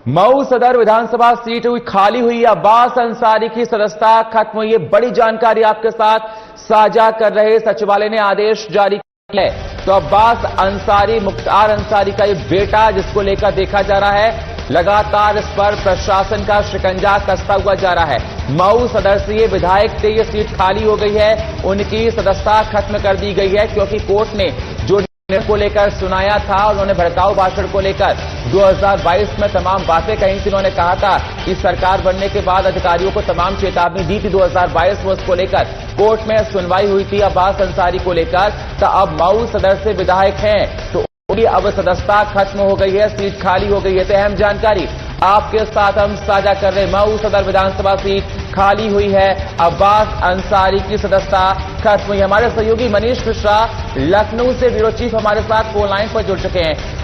मऊ सदर विधानसभा सीट हुई खाली हुई। अब्बास अंसारी की सदस्यता खत्म हुई है। बड़ी जानकारी आपके साथ साझा कर रहे सचिवालय ने आदेश जारी किया है। तो अब्बास अंसारी, मुख्तार अंसारी का ये बेटा, जिसको लेकर देखा जा रहा है लगातार इस पर प्रशासन का शिकंजा कसता हुआ जा रहा है। मऊ सदर से ये विधायक थे, ये सीट खाली हो गई है, उनकी सदस्यता खत्म कर दी गई है क्योंकि कोर्ट ने जो को लेकर सुनाया था, उन्होंने भड़काऊ भाषण को लेकर 2022 में तमाम बातें कही थी। उन्होंने कहा था कि सरकार बनने के बाद अधिकारियों को तमाम चेतावनी दी थी। 2022 में उसको लेकर कोर्ट में सुनवाई हुई थी अब्बास अंसारी को लेकर। तो अब मऊ सदर से विधायक हैं तो उनकी अब सदस्यता खत्म हो गई है, सीट खाली हो गई है। तो अहम जानकारी आपके साथ हम साझा कर रहे हैं। मऊ सदर विधानसभा सीट खाली हुई है, अब्बास अंसारी की सदस्यता खत्म हुई। हमारे सहयोगी मनीष मिश्रा लखनऊ से ब्यूरो चीफ हमारे साथ फोन लाइन पर जुड़ चुके हैं।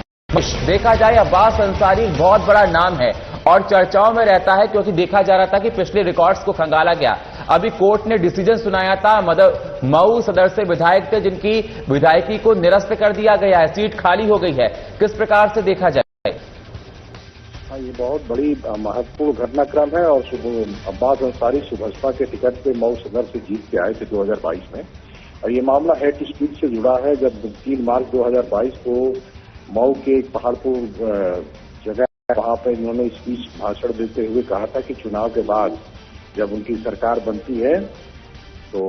देखा जाए अब्बास अंसारी बहुत बड़ा नाम है और चर्चाओं में रहता है क्योंकि देखा जा रहा था कि पिछले रिकॉर्ड्स को खंगाला गया। अभी कोर्ट ने डिसीजन सुनाया था, मऊ सदर से विधायक थे जिनकी विधायकी को निरस्त कर दिया गया है, सीट खाली हो गई है। किस प्रकार से देखा जाए? ये बहुत बड़ी महत्वपूर्ण घटनाक्रम है और अब्बास अंसारी सुभाषपा के टिकट पे मऊ सदर से जीत के आए थे 2022 में। और ये मामला हेड स्पीच से जुड़ा है। जब 3 मार्च 2022 को मऊ के एक पहाड़पुर जगह, वहां पर इन्होंने स्पीच भाषण देते हुए कहा था कि चुनाव के बाद जब उनकी सरकार बनती है तो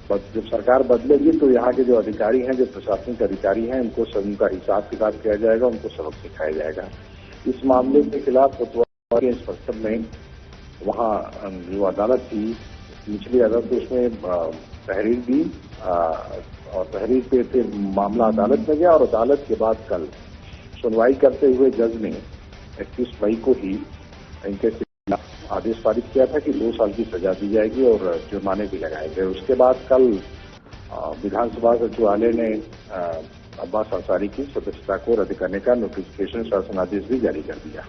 जब सरकार बदलेगी तो यहाँ के जो अधिकारी हैं, जो प्रशासनिक अधिकारी हैं, उनका हिसाब किताब किया जाएगा, उनको सबक सिखाया जाएगा। इस मामले के खिलाफ कोतवाल के इंस्पेक्टर ने वहां जो अदालत थी, निचली अदालत, उसमें तहरीर दी और तहरीर पे फिर मामला अदालत में गया और अदालत के बाद कल सुनवाई करते हुए जज ने 21 मई को ही इनके खिलाफ आदेश पारित किया था कि 2 साल की सजा दी जाएगी और जुर्माने भी लगाए गए। उसके बाद कल विधानसभा सचिवालय ने अब्बास अंसारी की सदस्यता को रद्द करने का नोटिफिकेशन शासनादेश भी जारी कर दिया।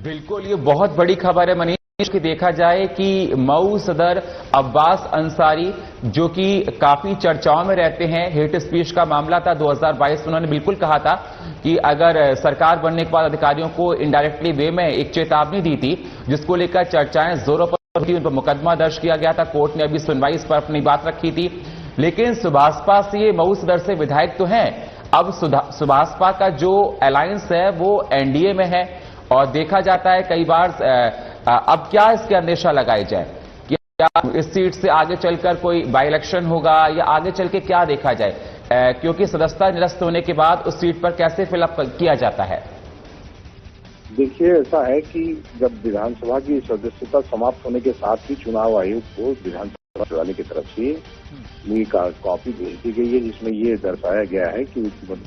बिल्कुल, ये बहुत बड़ी खबर है मनीष कि देखा जाए कि मऊ सदर अब्बास अंसारी, जो कि काफी चर्चाओं में रहते हैं, हेट स्पीच का मामला था 2022 में, उन्होंने बिल्कुल कहा था कि अगर सरकार बनने के बाद अधिकारियों को इनडायरेक्टली वे में एक चेतावनी दी थी जिसको लेकर चर्चाएं जोरों पर थी, उन पर मुकदमा दर्ज किया गया था। कोर्ट ने अभी सुनवाई इस पर अपनी बात रखी थी। लेकिन सुभाषपा से ये मऊ सदर से विधायक तो हैं, अब सुभाषपा का जो अलायंस है वो एनडीए में है और देखा जाता है कई बार अब क्या इसके अंदेशा लगाए जाए? क्या इस सीट से आगे चलकर कोई बाई इलेक्शन होगा या आगे चल के क्या देखा जाए? क्योंकि सदस्यता निरस्त होने के बाद उस सीट पर कैसे फिलअप किया जाता है? देखिए, ऐसा है कि जब विधानसभा की सदस्यता समाप्त होने के साथ ही चुनाव आयोग को विधानसभा सचिवालय की तरफ से ये कॉपी भेज दी गई है जिसमें ये दर्शाया गया है कि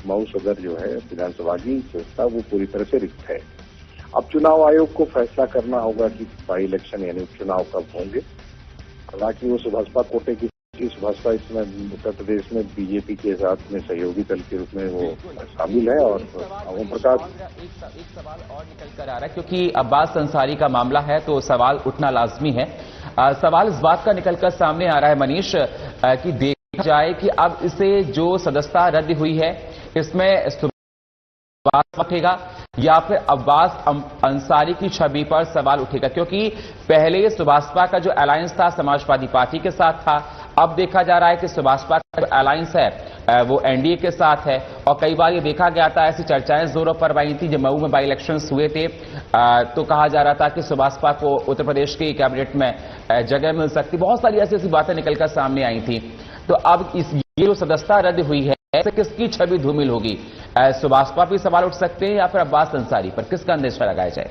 मऊ सदर जो है विधानसभा की सदस्यता वो पूरी तरह से रिक्त है। अब चुनाव आयोग को फैसला करना होगा कि बाई इलेक्शन यानी उपचुनाव कब होंगे। हालांकि वो सुभाषपा कोटे की सुभाषपा इसमें उत्तर प्रदेश में बीजेपी के साथ में सहयोगी दल के रूप में वो शामिल है। और ओम प्रकाश, एक सवाल और निकल कर आ रहा है क्योंकि अब्बास अंसारी का मामला है तो सवाल उठना लाजमी है। सवाल इस बात का निकलकर सामने आ रहा है मनीष कि देखा जाए कि अब इसे जो सदस्यता रद्द हुई है इसमें सुभाष उठेगा या फिर अब्बास अंसारी की छवि पर सवाल उठेगा, क्योंकि पहले सुभाषपा का जो अलायंस था समाजवादी पार्टी के साथ था। अब देखा जा रहा है कि सुभाषपा का जो अलायंस है वो एनडीए के साथ है और कई बार ये देखा गया था, ऐसी चर्चाएं जोरों पर आई थी। जब मऊ में बाई इलेक्शंस हुए थे तो कहा जा रहा था कि सुभाषपा को उत्तर प्रदेश की कैबिनेट में जगह मिल सकती, बहुत सारी ऐसी ऐसी बातें निकलकर सामने आई थी। तो अब ये जो सदस्यता रद्द हुई है ऐसे किसकी छवि धूमिल होगी? सुभाषपा भी सवाल उठ सकते हैं या फिर अब्बास अंसारी पर? किसका अंदेशा लगाया जाए?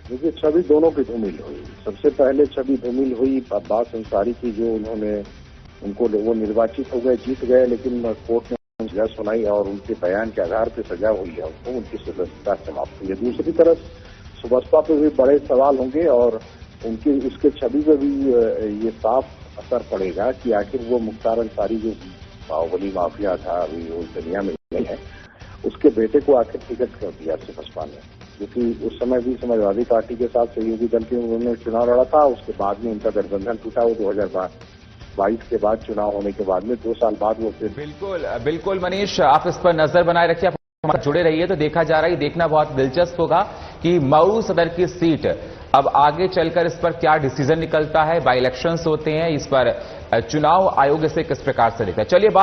देखिए, छवि दोनों की धूमिल हुई। सबसे पहले छवि धूमिल हुई अब्बास अंसारी की, जो उनको वो निर्वाचित हो गए, जीत गए, लेकिन कोर्ट ने सजा सुनाई और उनके बयान के आधार पर सजा हुई है, उनको उनकी सदस्यता समाप्त हुई है। दूसरी तरफ सुभाषपा पर भी बड़े सवाल होंगे और उसके छवि पर भी ये साफ असर पड़ेगा कि आखिर वो मुख्तार अंसारी जो बाहुबली माफिया था, अभी वो दुनिया में नहीं है, उसके बेटे को आखिर टिकट क्यों दिया सुभाषपा ने? क्योंकि उस समय भी समाजवादी पार्टी के साथ सहयोगी दल के उन्होंने चुनाव लड़ा था, उसके बाद में उनका गठबंधन टूटा। वो 2022 के बाद चुनाव होने के बाद में 2 साल बाद वो फिर बिल्कुल मनीष, आप इस पर नजर बनाए रखिए। हमारे जुड़े रहिए तो देखा जा रहा है, देखना बहुत दिलचस्प होगा कि मऊ सदर की सीट अब आगे चलकर इस पर क्या डिसीजन निकलता है। बाई इलेक्शंस होते हैं, इस पर चुनाव आयोग इसे किस प्रकार से देखता है। चलिए